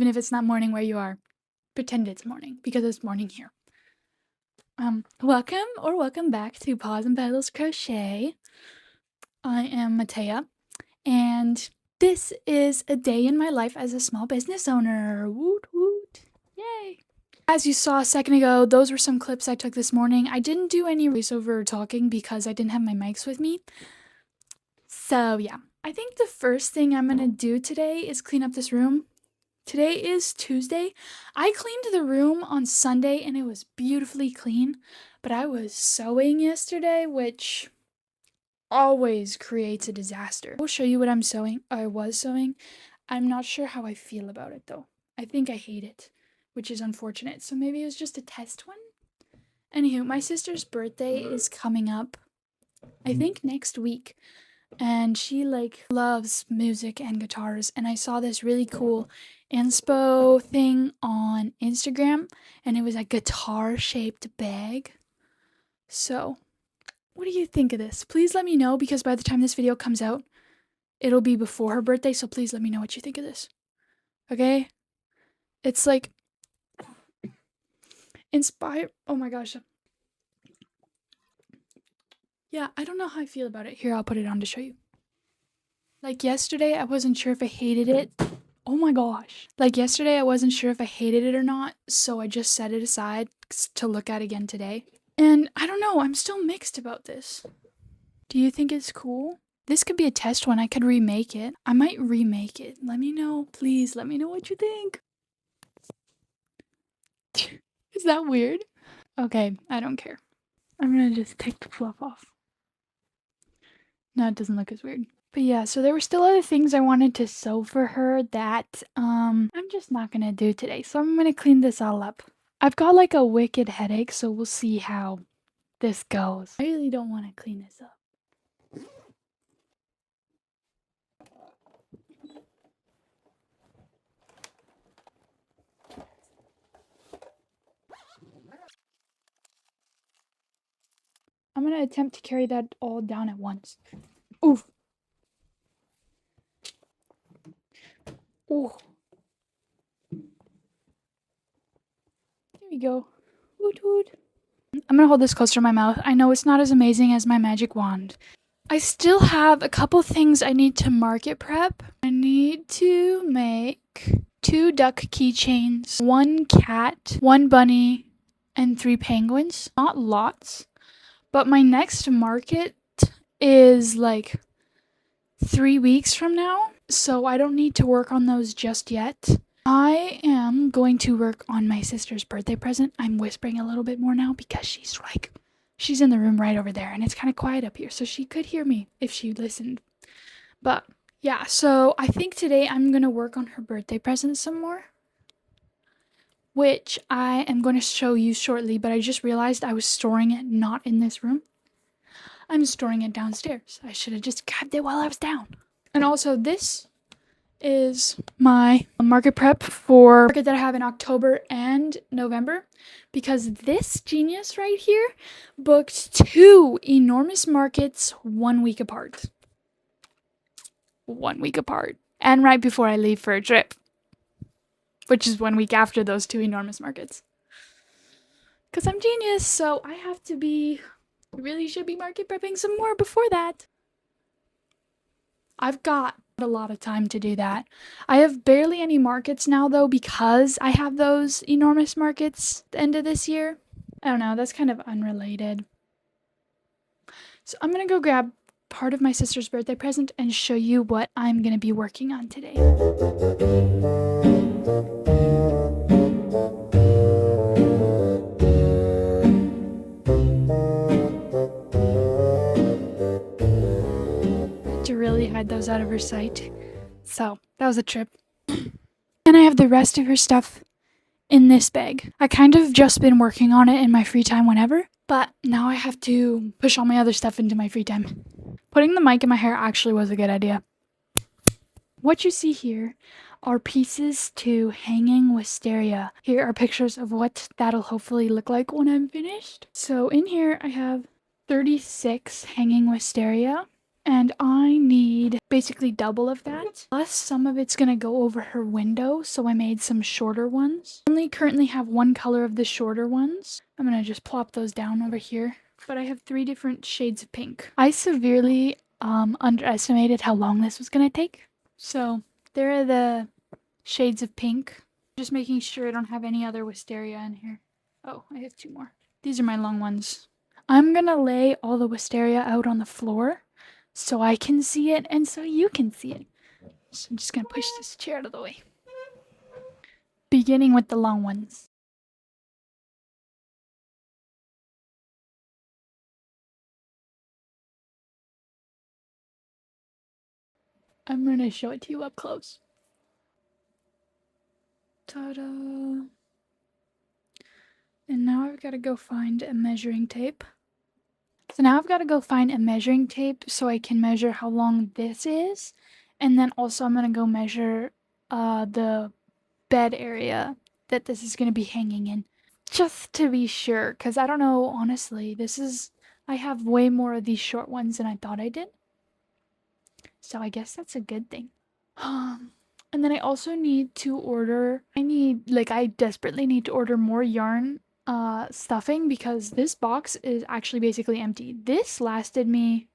even if it's not morning where you are. Pretend it's morning, because it's morning here. Welcome back to Paws and Petals Crochet. I am Matea, and this is a day in my life as a small business owner. Woot woot. Yay. As you saw a second ago, those were some clips I took this morning. I didn't do any voiceover talking because I didn't have my mics with me. So yeah, I think the first thing I'm gonna do today is clean up this room. Today is Tuesday. I cleaned the room on Sunday and it was beautifully clean, but I was sewing yesterday, which always creates a disaster. I'll show you what I was sewing. I'm not sure how I feel about it though. I think I hate it, which is unfortunate. So maybe it was just a test one. Anywho, my sister's birthday is coming up, I think next week. And she loves music and guitars, and I saw this really cool inspo thing on Instagram, and it was a guitar shaped bag. So what do you think of this? Please let me know, because by the time this video comes out it'll be before her birthday, so please let me know what you think of this. Okay, it's like inspired. Oh my gosh, yeah, I don't know how I feel about it. Here, I'll put it on to show you. Like yesterday, I wasn't sure if I hated it. Oh my gosh. Like yesterday, I wasn't sure if I hated it or not, so I just set it aside to look at again today. And I don't know, I'm still mixed about this. Do you think it's cool? This could be a test one. I could remake it. I might remake it. Let me know. Please let me know what you think. Is that weird? Okay, I don't care. I'm gonna just take the fluff off. No, it doesn't look as weird. But yeah, so there were still other things I wanted to sew for her that I'm just not gonna do today. So I'm gonna clean this all up. I've got like a wicked headache, so we'll see how this goes. I really don't want to clean this up. I'm gonna attempt to carry that all down at once. Oof. Ooh. There we go. Woot woot. I'm gonna hold this closer to my mouth. I know it's not as amazing as my magic wand. I still have a couple things I need to market prep. I need to make 2 duck keychains, 1 cat, 1 bunny, and 3 penguins. Not lots, but my next market is like 3 weeks from now, so I don't need to work on those just yet. I am going to work on my sister's birthday present. I'm whispering a little bit more now because she's in the room right over there and it's kind of quiet up here, so she could hear me if she listened. But yeah, so I think today I'm going to work on her birthday present some more, which I am going to show you shortly, but I just realized I was storing it not in this room. I'm storing it downstairs. I should have just grabbed it while I was down. And also, this is my market prep for market that I have in October and November, because this genius right here booked 2 enormous markets 1 week apart. 1 week apart. And right before I leave for a trip, which is 1 week after those 2 enormous markets. Because I'm genius, so I have to be... really should be market prepping some more before that. I've got a lot of time to do that. I have barely any markets now though, because I have those enormous markets at the end of this year. I don't know, that's kind of unrelated. So I'm gonna go grab part of my sister's birthday present and show you what I'm gonna be working on today. To really hide those out of her sight. So that was a trip. And I have the rest of her stuff in this bag. I kind of just been working on it in my free time whenever, but now I have to push all my other stuff into my free time. Putting the mic in my hair actually was a good idea. What you see here are pieces to hanging wisteria. Here are pictures of what that'll hopefully look like when I'm finished. So in here I have 36 hanging wisteria. And I need basically double of that. Plus some of it's gonna go over her window, so I made some shorter ones. I only currently have one color of the shorter ones. I'm gonna just plop those down over here. But I have 3 different shades of pink. I severely underestimated how long this was gonna take. So there are the shades of pink. Just making sure I don't have any other wisteria in here. Oh, I have 2 more. These are my long ones. I'm gonna lay all the wisteria out on the floor so I can see it and so you can see it. So I'm just gonna push this chair out of the way. Beginning with the long ones. I'm gonna show it to you up close. Ta-da! And now I've got to go find a measuring tape. So now I've got to go find a measuring tape so I can measure how long this is. And then also I'm going to go measure the bed area that this is going to be hanging in. Just to be sure, because I don't know, honestly, I have way more of these short ones than I thought I did. So I guess that's a good thing. And then I also need to order, I desperately need to order more yarn stuffing because this box is actually basically empty. That lasted me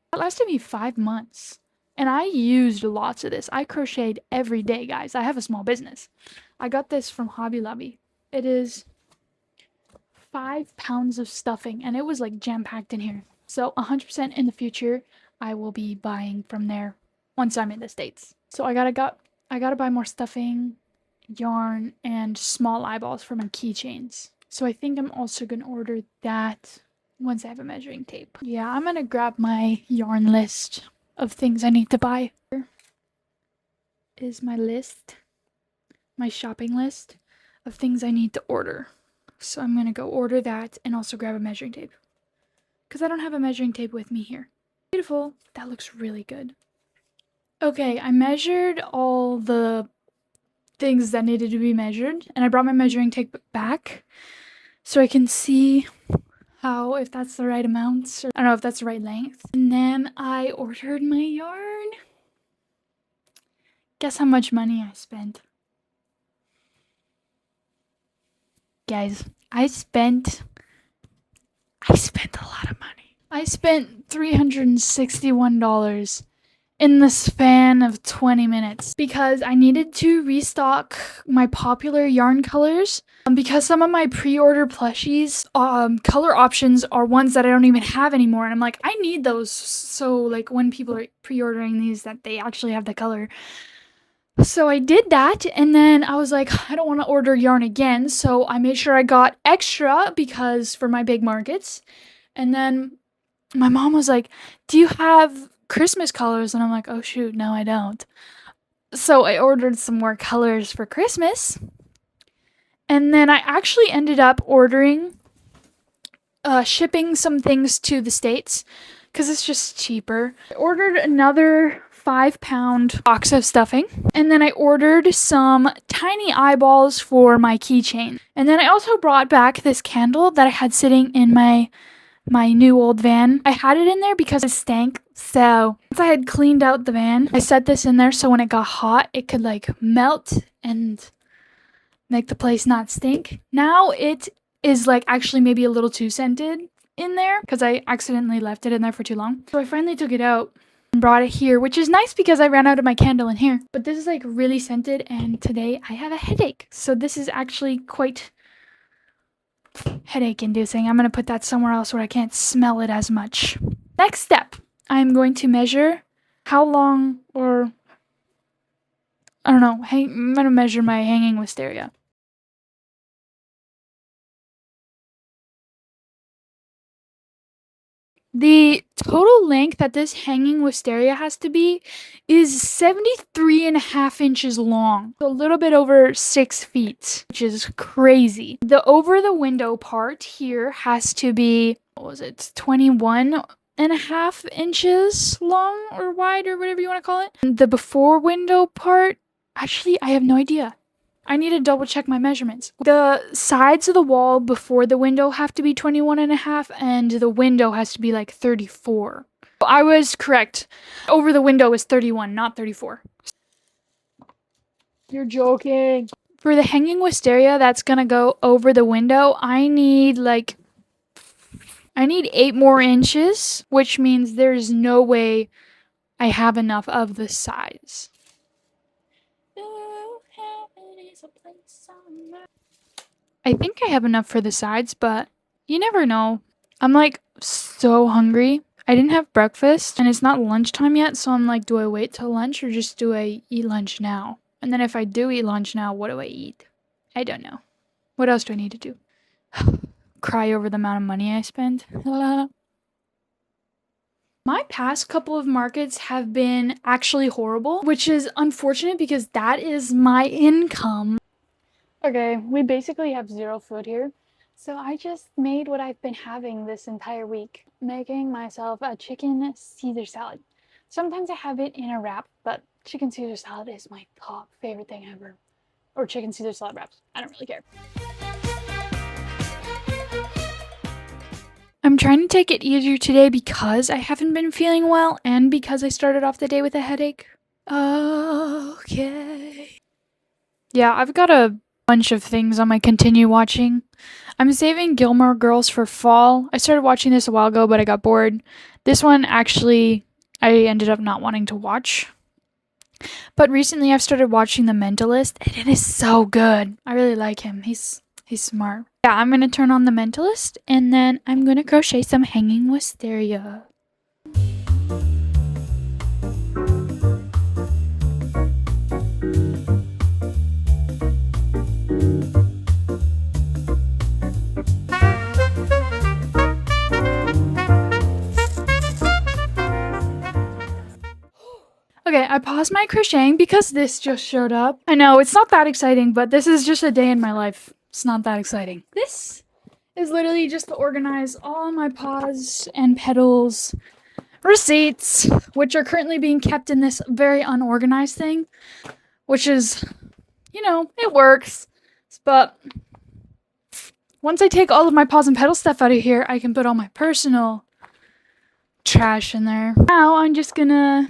5 months. And I used lots of this. I crocheted every day, guys. I have a small business. I got this from Hobby Lobby. It is 5 pounds of stuffing and it was like jam-packed in here. So 100% in the future, I will be buying from there once I'm in the States. So I gotta buy more stuffing, yarn, and small eyeballs for my keychains. So I think I'm also gonna order that once I have a measuring tape. Yeah, I'm gonna grab my yarn list of things I need to buy. Here is my list, my shopping list of things I need to order. So I'm gonna go order that and also grab a measuring tape. Because I don't have a measuring tape with me here. Beautiful. That looks really good. Okay, I measured all the things that needed to be measured, and I brought my measuring tape back so I can see if that's the right amounts, or I don't know if that's the right length. And then I ordered my yarn. Guess how much money I spent? Guys, I spent a lot of money. I spent $361 in the span of 20 minutes because I needed to restock my popular yarn colors because some of my pre-order plushies color options are ones that I don't even have anymore, and I'm like, I need those so like when people are pre-ordering these that they actually have the color. So I did that, and then I was like, I don't want to order yarn again, so I made sure I got extra because for my big markets. And then my mom was like, do you have Christmas colors? And I'm like, oh shoot, no I don't. So I ordered some more colors for Christmas. And then I actually ended up shipping some things to the States because it's just cheaper. I ordered another 5-pound box of stuffing. And then I ordered some tiny eyeballs for my keychain. And then I also brought back this candle that I had sitting in my new old van. I had it in there because it stank. So once I had cleaned out the van, I set this in there so when it got hot, it could like melt and make the place not stink. Now it is like actually maybe a little too scented in there because I accidentally left it in there for too long. So I finally took it out and brought it here, which is nice because I ran out of my candle in here. But this is like really scented, and today I have a headache. So this is actually quite headache inducing. I'm going to put that somewhere else where I can't smell it as much. Next step, I'm going to measure how long, or I don't know, I'm going to measure my hanging wisteria. The total length that this hanging wisteria has to be is 73.5 inches long. So a little bit over 6 feet, which is crazy. The over the window part here has to be, 21.5 inches long or wide or whatever you want to call it. The before window part, actually, I have no idea. I need to double check my measurements. The sides of the wall before the window have to be 21.5, and the window has to be like 34. I was correct. Over the window is 31, not 34. You're joking. For the hanging wisteria that's gonna go over the window, I need 8 more inches, which means there's no way I have enough of the size. I think I have enough for the sides, but you never know. I'm like so hungry. I didn't have breakfast and it's not lunchtime yet, so I'm like, do I wait till lunch or just do I eat lunch now? And then if I do eat lunch now, what do I eat? I don't know. What else do I need to do? Cry over the amount of money I spend. My past couple of markets have been actually horrible, which is unfortunate because that is my income. Okay, we basically have zero food here. So I just made what I've been having this entire week, making myself a chicken Caesar salad. Sometimes I have it in a wrap, but chicken Caesar salad is my top favorite thing ever. Or chicken Caesar salad wraps. I don't really care. I'm trying to take it easier today because I haven't been feeling well and because I started off the day with a headache. Okay. Yeah, I've got a bunch of things on my continue watching. I'm saving Gilmore Girls for fall. I started watching this a while ago, but I got bored. This one actually I ended up not wanting to watch. But recently I've started watching The Mentalist and it is so good. I really like him. He's smart. Yeah, I'm going to turn on The Mentalist and then I'm going to crochet some hanging wisteria. Okay, I paused my crocheting because this just showed up. I know, it's not that exciting, but this is just a day in my life. It's not that exciting. This is literally just to organize all my paws and petals receipts, which are currently being kept in this very unorganized thing, which is, you know, it works. But once I take all of my paws and petal stuff out of here, I can put all my personal trash in there. Now I'm just gonna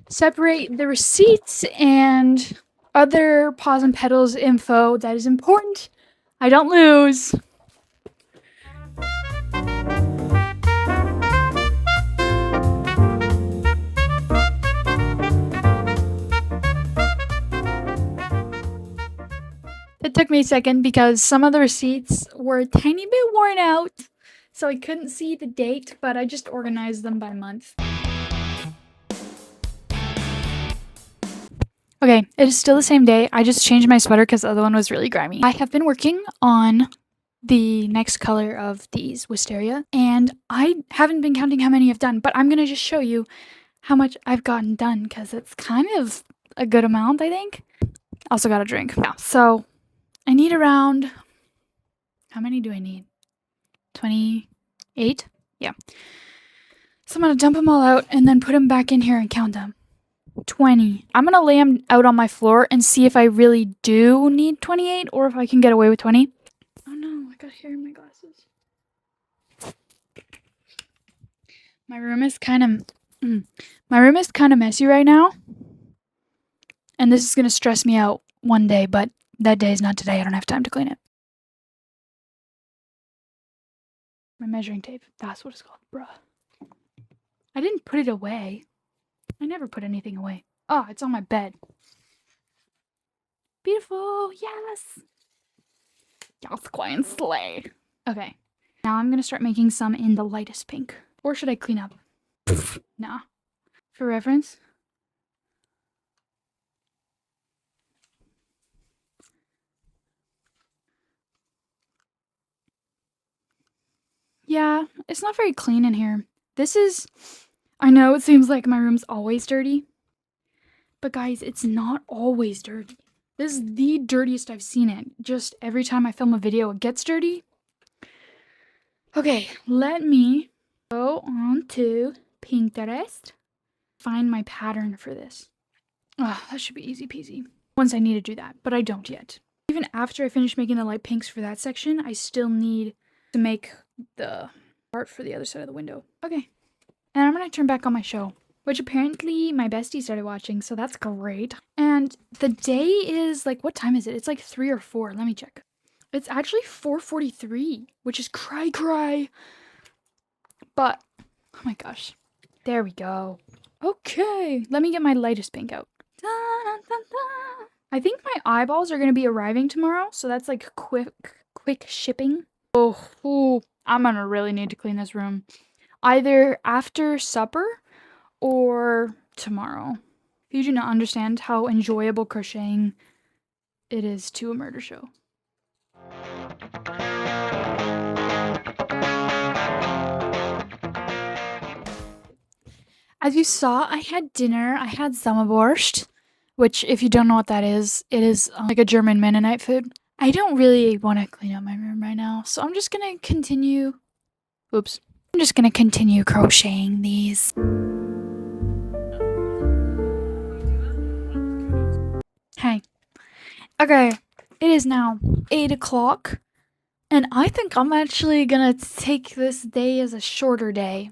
separate the receipts and other paws and petals info that is important I don't lose. It took me a second because some of the receipts were a tiny bit worn out, so I couldn't see the date, but I just organized them by month. Okay, it is still the same day. I just changed my sweater because the other one was really grimy. I have been working on the next color of these wisteria, and I haven't been counting how many I've done, but I'm going to just show you how much I've gotten done because it's kind of a good amount, I think. Also got a drink. Yeah, so I need around, how many do I need? 28? Yeah. So I'm going to dump them all out and then put them back in here and count them. 20. I'm going to lay them out on my floor and see if I really do need 28 or if I can get away with 20. Oh no, I got hair in my glasses. My room is kind of messy right now. And this is going to stress me out one day, but that day is not today. I don't have time to clean it. My measuring tape. That's what it's called, bruh. I didn't put it away. I never put anything away. Oh, it's on my bed. Beautiful. Yes. Yes, Queen slay. Okay. Now I'm going to start making some in the lightest pink. Or should I clean up? Nah. For reference. Yeah, it's not very clean in here. I know it seems like my room's always dirty. But guys, it's not always dirty. This is the dirtiest I've seen it. Just every time I film a video, it gets dirty. Okay, let me go on to Pinterest. Find my pattern for this. That should be easy peasy. Once I need to do that, but I don't yet. Even after I finish making the light pinks for that section, I still need to make the part for the other side of the window. Okay. And I'm gonna turn back on my show, which apparently my bestie started watching, so that's great. And the day is like, what time is it? It's like 3 or 4. Let me check. It's actually 4:43, which is cry. But, oh my gosh. There we go. Okay, let me get my lightest pink out. I think my eyeballs are gonna be arriving tomorrow, so that's like quick shipping. Oh, I'm gonna really need to clean this room. Either after supper or tomorrow. If you do not understand how enjoyable crocheting it is to a murder show. As you saw, I had dinner. I had Sommerborscht, which, if you don't know what that is, it is like a German Mennonite food. I don't really want to clean up my room right now, so I'm just gonna continue. Oops. I'm just gonna continue crocheting these. Hey. Okay, it is now 8 o'clock, and I think I'm actually gonna take this day as a shorter day.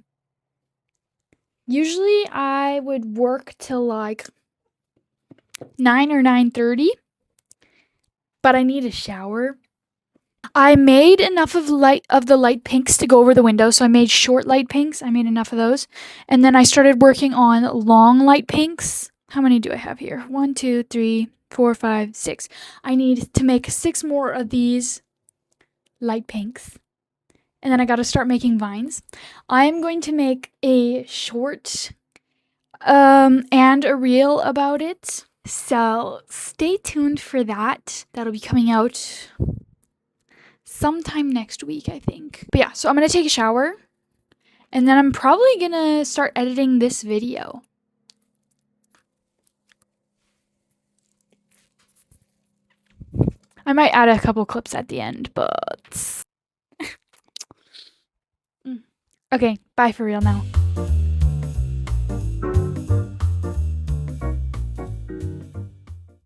Usually I would work till like 9 or 9:30, but I need a shower. I made enough of the light pinks to go over the window, so I made short light pinks. I made enough of those. And then I started working on long light pinks. How many do I have here? 1, 2, 3, 4, 5, 6. I need to make 6 more of these light pinks. And then I got to start making vines. I am going to make a short and a reel about it. So stay tuned for that. That'll be coming out sometime next week, I think. But yeah, so I'm gonna take a shower, and then I'm probably gonna start editing this video. I might add a couple clips at the end, but okay, bye for real now.